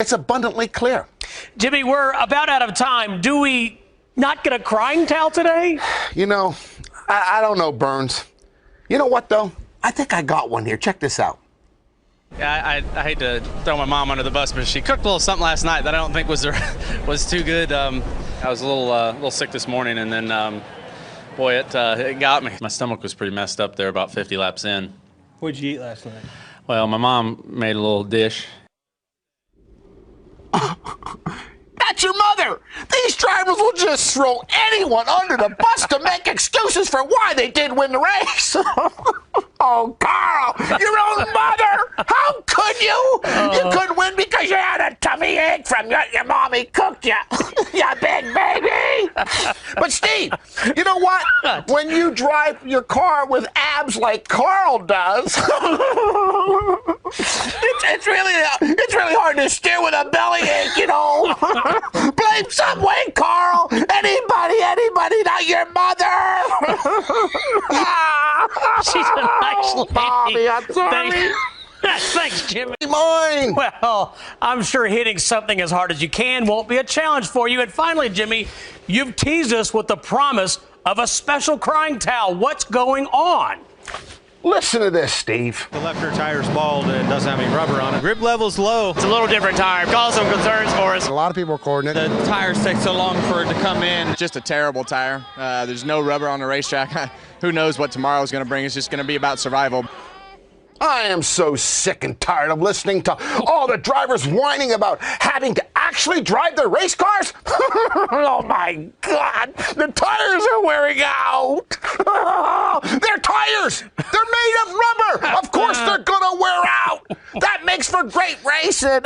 It's abundantly clear. Jimmy, we're about out of time. Do we not get a crying towel today? You know, I don't know, Burns. You know what, though? I think I got one here. Check this out. Yeah, I hate to throw my mom under the bus, but she cooked a little something last night that I don't think was too good. I was a little sick this morning, and then, boy, it got me. My stomach was pretty messed up there about 50 laps in. What'd you eat last night? Well, my mom made a little dish. That's your mother! These drivers will just throw anyone under the bus to make excuses for why they did win the race. Oh, Carl, your own mother! How could you? You couldn't win because you had a tummy ache from your mommy cooked you. You big baby! But Steve, you know what? When you drive your car with abs like Carl does, it's really hard to steer with a bellyache, you know. Blame Subway, Carl. Anybody, not your mother. She's an excellent Bobby, I'm sorry. Thanks, Jimmy. Mine. Well, I'm sure hitting something as hard as you can won't be a challenge for you. And finally, Jimmy, you've teased us with the promise of a special crying towel. What's going on? Listen to this, Steve. The left rear tire's bald and doesn't have any rubber on it. Grip level's low. It's a little different tire. Cause some concerns for us. A lot of people are recording it. The tires take so long for it to come in. Just a terrible tire. There's no rubber on the racetrack. Who knows what tomorrow's going to bring. It's just going to be about survival. I am so sick and tired of listening to all the drivers whining about having to actually drive their race cars. Oh, my God. The tires are wearing out. They're tires. They're made of rubber. Of course they're going to wear out. That makes for great racing.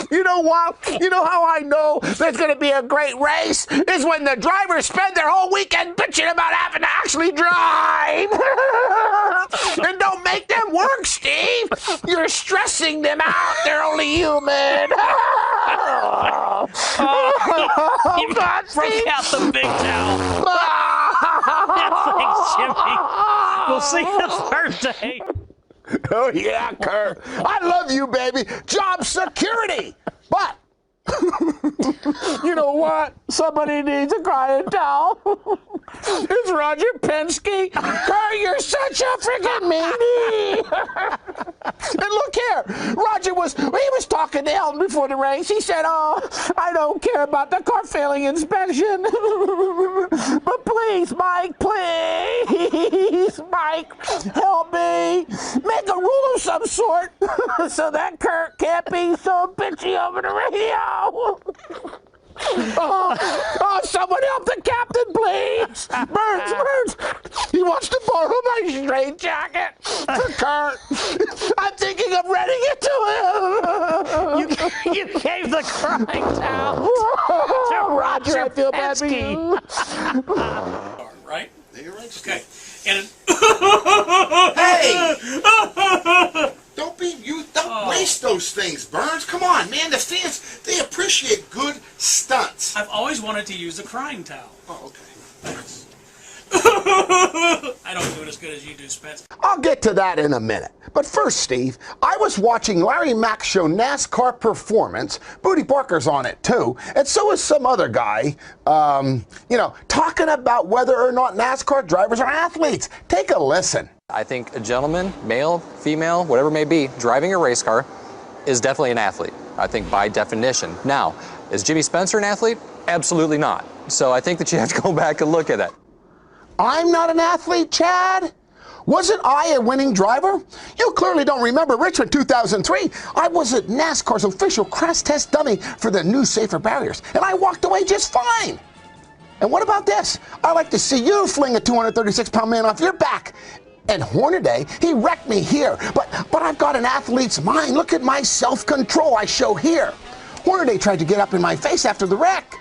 You know what? You know how I know there's going to be a great race? Is when the drivers spend their whole weekend bitching about having to actually drive. And don't make them work, Steve. You're stressing them out. They're only human. You broke out the big towel. Thanks, Jimmy. We'll see you Thursday. Oh, yeah, Kurt. I love you, baby. Job security. But you know what? Somebody needs a crying towel. It's Roger Penske. Kurt, you're such a freaking meanie. And look here, Roger was talking to Elton before the race. He said, "Oh, I don't care about the car failing inspection, but please, Mike, help me make a rule of some sort so that Kurt can't be so bitchy over the radio." Oh, someone help the captain, please. Burns. He wants to borrow my straight jacket for Kurt. I'm thinking of renting it to him. You gave the crying towel to Roger, I feel bad for you. Right? You're right. Okay. And Hey! Don't waste those things, Burns. Come on, man. The fans, they appreciate good stunts. I've always wanted to use the crying towel. Oh, okay. Thanks. I don't do it as good as you do, Spence. I'll get to that in a minute. But first, Steve, I was watching Larry Mack's show NASCAR Performance. Booty Barker's on it, too. And so is some other guy, talking about whether or not NASCAR drivers are athletes. Take a listen. I think a gentleman, male, female, whatever it may be, driving a race car is definitely an athlete, I think by definition. Now, is Jimmy Spencer an athlete? Absolutely not. So I think that you have to go back and look at that. I'm not an athlete, Chad. Wasn't I a winning driver? You clearly don't remember Richmond 2003. I was at NASCAR's official crash test dummy for the new safer barriers, and I walked away just fine. And what about this? I like to see you fling a 236-pound man off your back. And Hornaday, he wrecked me here. But I've got an athlete's mind. Look at my self-control I show here. Hornaday tried to get up in my face after the wreck.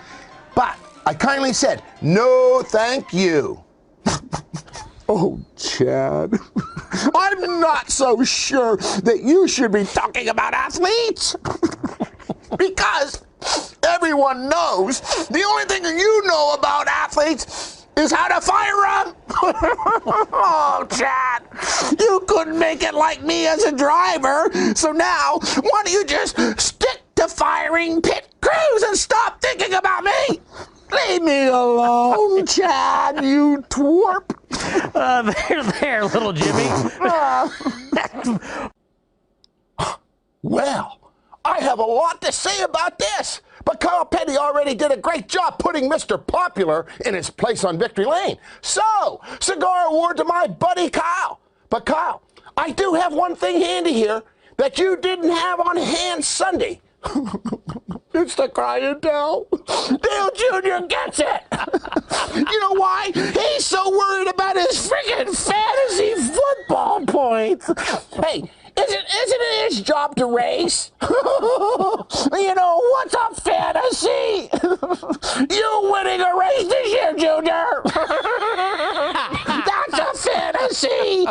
But I kindly said, no, thank you. Oh, Chad, I'm not so sure that you should be talking about athletes. Because everyone knows the only thing you know about athletes is how to fire them. Oh, Chad, You couldn't make it like me as a driver. So now, why don't you just stick to firing pit crews and stop thinking about me? Leave me alone, Chad, you twerp. There, little Jimmy. Well, I have a lot to say about this, but Kyle Petty already did a great job putting Mr. Popular in his place on victory lane. So, cigar award to my buddy Kyle. But Kyle, I do have one thing handy here that you didn't have on hand Sunday. It's the crying Dale. Dale Jr. gets it. You know why? He's so worried about his freaking fantasy football points. Hey, isn't it his job to race? You know, what's a fantasy? You winning a race this year, Junior. That's a fantasy.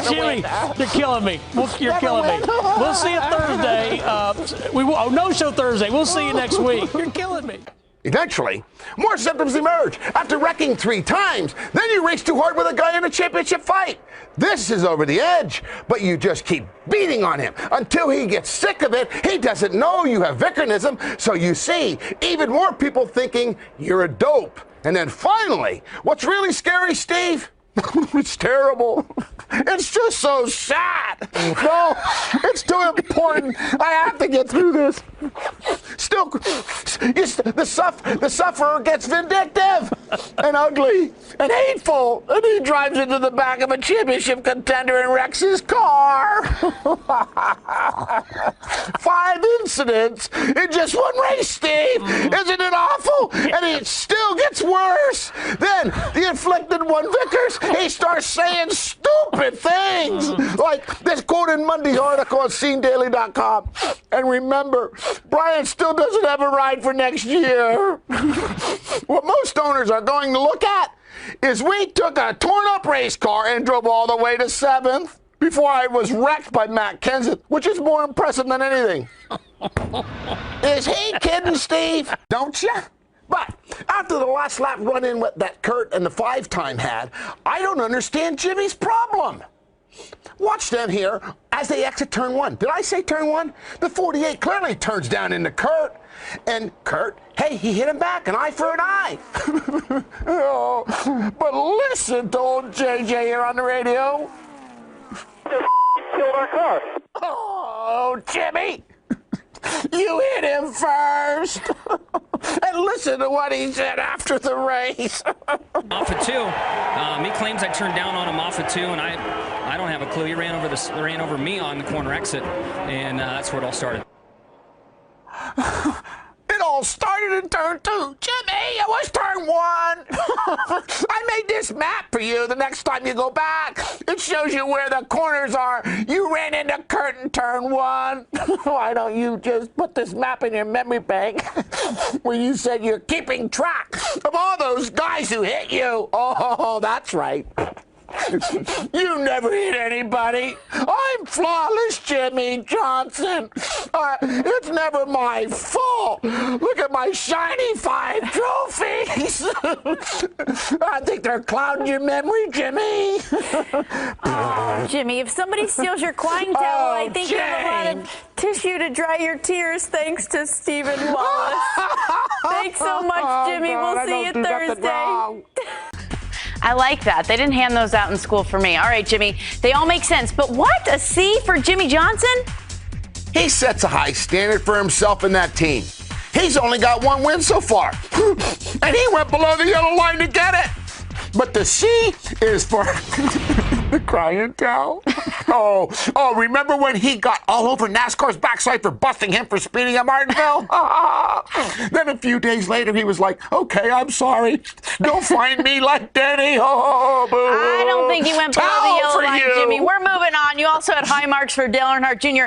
Jimmy, you're killing me. You're killing me. We'll see you Thursday. No show Thursday. We'll see you next week. You're killing me. Eventually, more symptoms emerge after wrecking 3 times. Then you race too hard with a guy in a championship fight. This is over the edge, but you just keep beating on him until he gets sick of it. He doesn't know you have Vickernism, so you see even more people thinking you're a dope. And then finally, what's really scary, Steve? It's terrible. It's just so sad. No, it's too important. I have to get through this. Still, the sufferer gets vindictive and ugly and hateful, and he drives into the back of a championship contender and wrecks his car. 5 incidents in just one race, Steve. Isn't it awful? And it still gets worse. Then the inflicted one Vickers, he starts saying stupid things like this quote in Monday's article on SceneDaily.com. And remember, Brian still doesn't have a ride for next year. What most owners are going to look at is we took a torn-up race car and drove all the way to 7th before I was wrecked by Matt Kenseth, which is more impressive than anything. Is he kidding, Steve? Don't you? But after the last lap run-in that Kurt and the 5-time had, I don't understand Jimmy's problem. Watch them here as they exit turn 1. Did I say turn 1? The 48 clearly turns down into Kurt. And Kurt, hey, he hit him back, an eye for an eye. Oh, but listen to old JJ here on the radio. Killed our car. Oh, Jimmy, you hit him first. And listen to what he said after the race. Off at 2. He claims I turned down on him off at 2, and I don't have a clue. He ran over me on the corner exit, and that's where it all started. It all started in turn 2. Jimmy, it was turn 1. I made this map for you the next time you go back. It shows you where the corners are. You ran into Kurt in turn 1. Why don't you just put this map in your memory bank where you said you're keeping track of all those guys who hit you? Oh, that's right. You never hit anybody. I'm flawless, Jimmy Johnson. It's never my fault. Look at my shiny 5 trophies. I think they're clouding your memory, Jimmy. Oh, Jimmy, if somebody steals your crying towel, I think you have a lot of tissue to dry your tears, thanks to Stephen Wallace. Thanks so much, Jimmy. We'll see you Thursday. I like that. They didn't hand those out in school for me. All right, Jimmy, they all make sense. But what? A C for Jimmy Johnson? He sets a high standard for himself and that team. He's only got 1 win so far. And he went below the yellow line to get it. But the C is for the crying towel. Oh, remember when he got all over NASCAR's backside for busting him for speeding at Martinsville? Then a few days later, he was like, okay, I'm sorry. Don't find me like Denny. Oh, boo. I don't think he went below the yellow line, you. Jimmy. We're moving on. You also had high marks for Dale Earnhardt Jr.